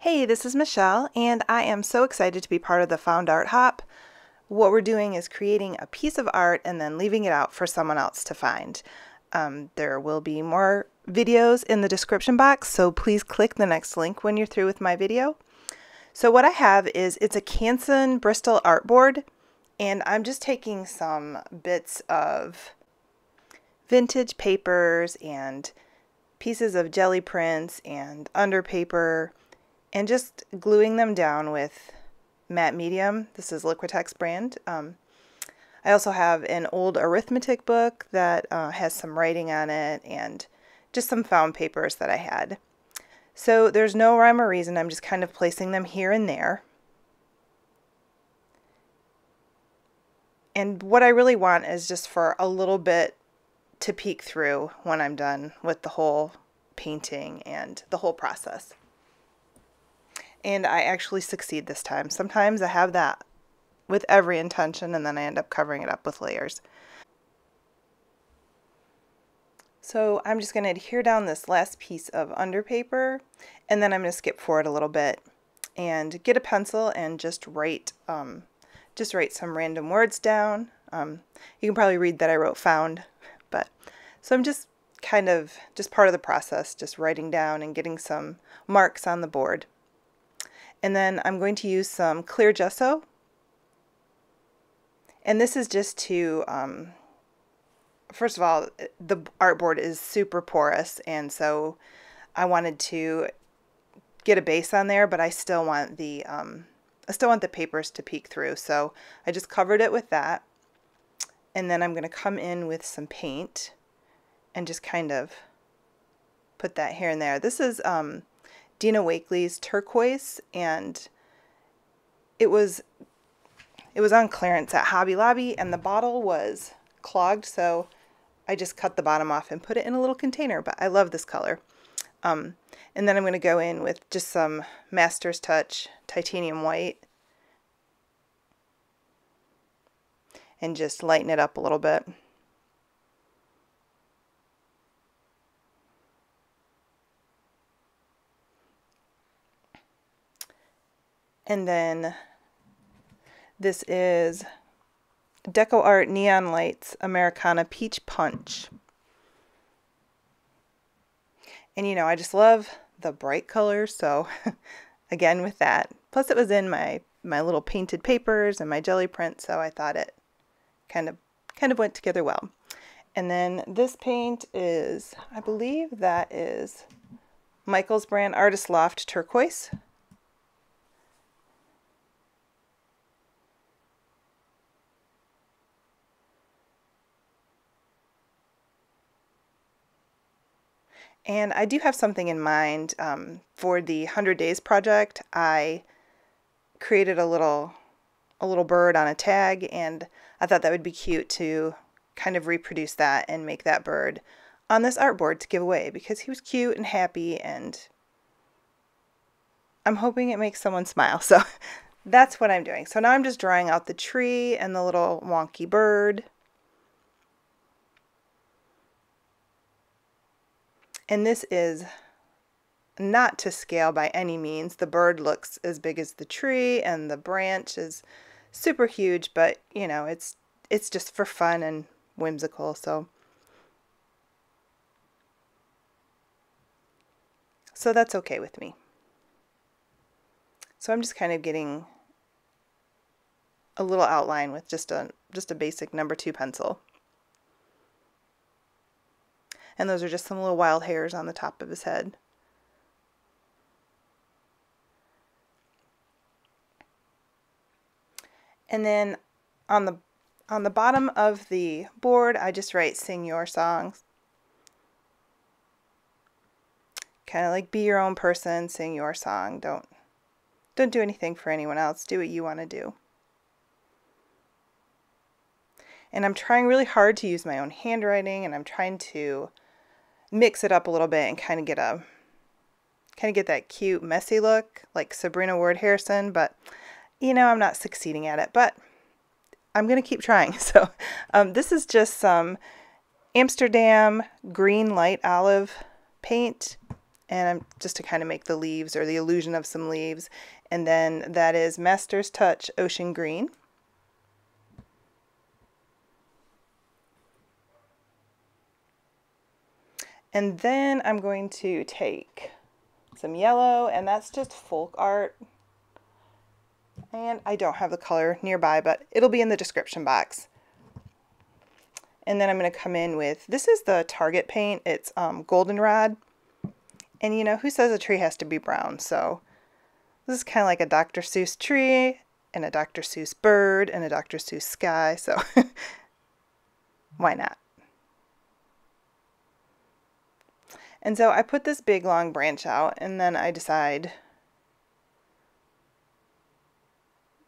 Hey, this is Michelle, and I am so excited to be part of the Found Art Hop. What we're doing is creating a piece of art and then leaving it out for someone else to find. There will be more videos in the description box, so please click the next link when you're through with my video. So what I have is, it's a Canson Bristol artboard, and I'm just taking some bits of vintage papers and pieces of jelly prints and underpaper and just gluing them down with matte medium. This is Liquitex brand. I also have an old arithmetic book that has some writing on it and just some found papers that I had. So there's no rhyme or reason, I'm just kind of placing them here and there. And what I really want is just for a little bit to peek through when I'm done with the whole painting and the whole process. And I actually succeed this time. Sometimes I have that with every intention and then I end up covering it up with layers. So I'm just going to adhere down this last piece of underpaper, and then I'm going to skip forward a little bit and get a pencil and just write some random words down. You can probably read that I wrote found, but so I'm just kind of part of the process, just writing down and getting some marks on the board. And then I'm going to use some clear gesso, and this is just to first of all, the artboard is super porous, and so I wanted to get a base on there, but I still want the papers to peek through, so I just covered it with that. And then I'm going to come in with some paint and just kind of put that here and there. This is Dina Wakley's Turquoise, and it was on clearance at Hobby Lobby, and the bottle was clogged, so I just cut the bottom off and put it in a little container, but I love this color. And then I'm going to go in with just some Master's Touch titanium white and just lighten it up a little bit. And then this is DecoArt Neon Lights Americana Peach Punch. And you know, I just love the bright colors, so again with that. Plus it was in my little painted papers and my jelly print, so I thought it kind of went together well. And then this paint is, I believe that is Michael's brand Artist Loft Turquoise. And I do have something in mind for the 100 Days project. I created a little bird on a tag, and I thought that would be cute to kind of reproduce that and make that bird on this artboard to give away, because he was cute and happy, and I'm hoping it makes someone smile. So that's what I'm doing. So now I'm just drawing out the tree and the little wonky bird. And this is not to scale by any means. The bird looks as big as the tree and the branch is super huge, but you know, it's just for fun and whimsical, so that's okay with me. So I'm just kind of getting a little outline with just a basic number 2 pencil. And those are just some little wild hairs on the top of his head. And then on the bottom of the board, I just write "Sing Your Songs." Kind of like be your own person, sing your song. Don't do anything for anyone else. Do what you want to do. And I'm trying really hard to use my own handwriting, and I'm trying to mix it up a little bit and kind of get that cute messy look like Sabrina Ward Harrison, but you know, I'm not succeeding at it, but I'm gonna keep trying. So this is just some Amsterdam green light olive paint, and I'm just to kind of make the leaves or the illusion of some leaves. And then that is Master's Touch Ocean Green. And then I'm going to take some yellow, and that's just FolkArt. And I don't have the color nearby, but it'll be in the description box. And then I'm going to come in with, this is the Target paint. It's Goldenrod. And you know, who says a tree has to be brown? So this is kind of like a Dr. Seuss tree, and a Dr. Seuss bird, and a Dr. Seuss sky. So why not? And so I put this big long branch out, and then I decide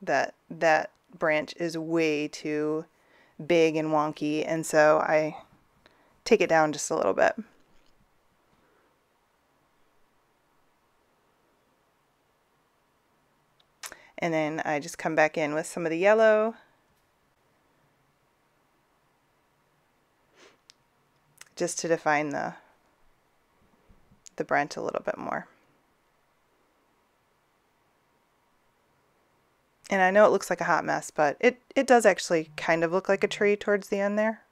that that branch is way too big and wonky, and so I take it down just a little bit. And then I just come back in with some of the yellow. Just to define the branch a little bit more. And I know it looks like a hot mess, but it does actually kind of look like a tree towards the end there.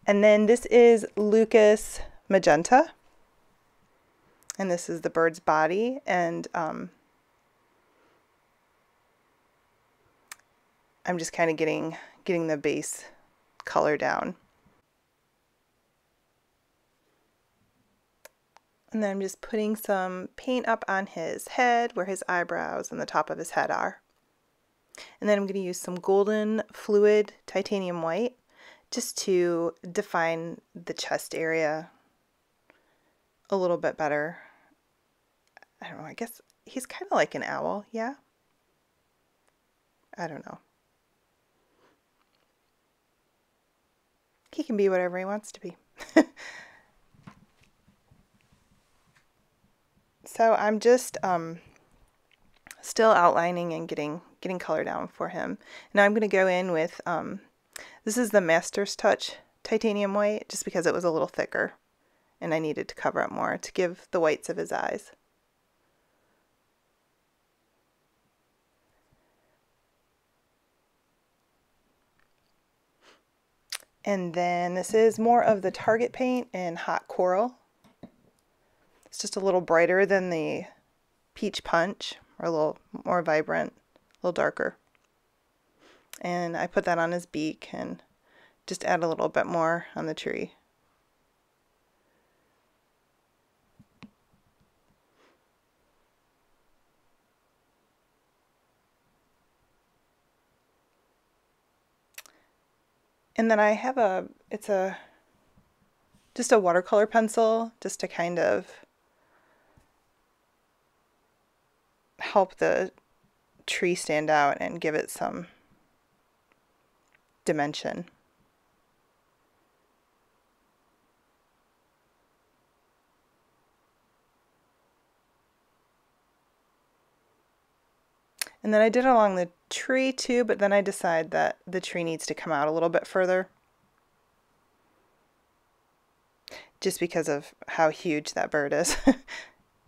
And then this is Lukas Magenta. And this is the bird's body. And I'm just kind of getting the base color down. And then I'm just putting some paint up on his head where his eyebrows and the top of his head are. And then I'm going to use some golden fluid titanium white just to define the chest area a little bit better. I don't know, I guess he's kind of like an owl, yeah? I don't know. He can be whatever he wants to be. So I'm just still outlining and getting color down for him. Now I'm going to go in with, this is the Master's Touch titanium white, just because it was a little thicker and I needed to cover up more to give the whites of his eyes. And then this is more of the Target paint in Hot Coral. It's just a little brighter than the Peach Punch, or a little more vibrant, a little darker. And I put that on his beak and just add a little bit more on the tree. And then I have just a watercolor pencil, just to kind of help the tree stand out and give it some dimension. And then I did it along the tree too, but then I decide that the tree needs to come out a little bit further, just because of how huge that bird is.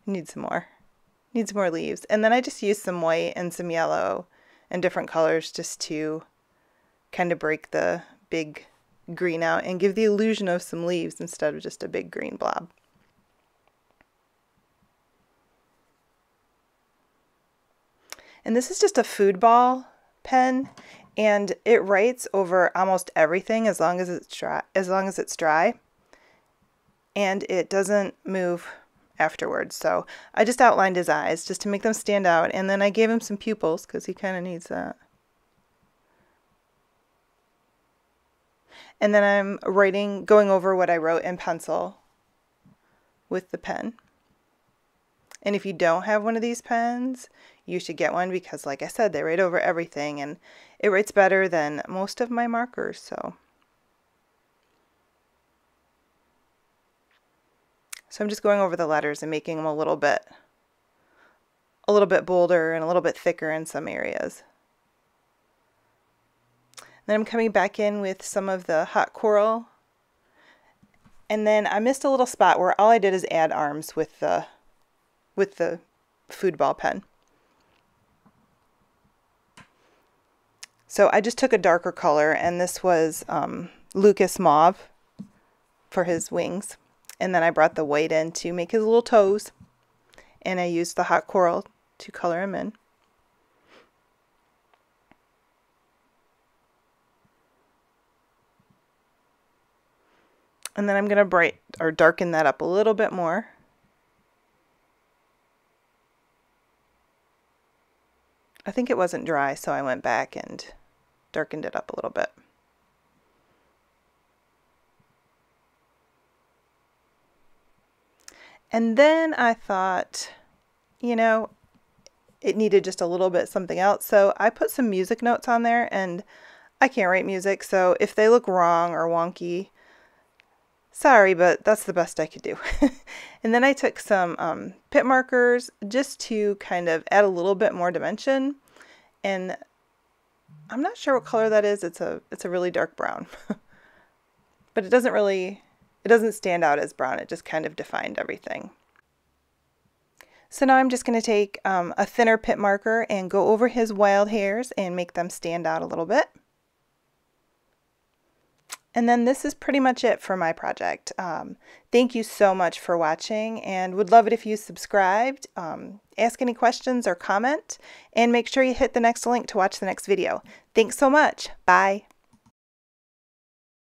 Needs more leaves. And then I just used some white and some yellow and different colors just to kind of break the big green out and give the illusion of some leaves instead of just a big green blob. And this is just a FudeBall pen, and it writes over almost everything as long as it's dry. And it doesn't move afterwards. So I just outlined his eyes just to make them stand out, and then I gave him some pupils because he kind of needs that. And then I'm going over what I wrote in pencil with the pen. And if you don't have one of these pens, you should get one, because like I said, they write over everything, and it writes better than most of my markers. So I'm just going over the letters and making them a little bit bolder and a little bit thicker in some areas. Then I'm coming back in with some of the Hot Coral, And then I missed a little spot where all I did is add arms with the FudeBall pen. So I just took a darker color, and this was Lukas Mauve for his wings. And then I brought the white in to make his little toes. And I used the hot coral to color him in. And then I'm going to darken that up a little bit more. I think it wasn't dry, so I went back and darkened it up a little bit. And then I thought, you know, it needed just a little bit something else. So I put some music notes on there, and I can't write music, so if they look wrong or wonky, sorry, but that's the best I could do. And then I took some pit markers just to kind of add a little bit more dimension. And I'm not sure what color that is. It's a really dark brown. But it doesn't stand out as brown. It just kind of defined everything. So now I'm just going to take a thinner pit marker and go over his wild hairs and make them stand out a little bit. And then this is pretty much it for my project. Thank you so much for watching, and would love it if you subscribed, ask any questions or comment, and make sure you hit the next link to watch the next video. Thanks so much. Bye.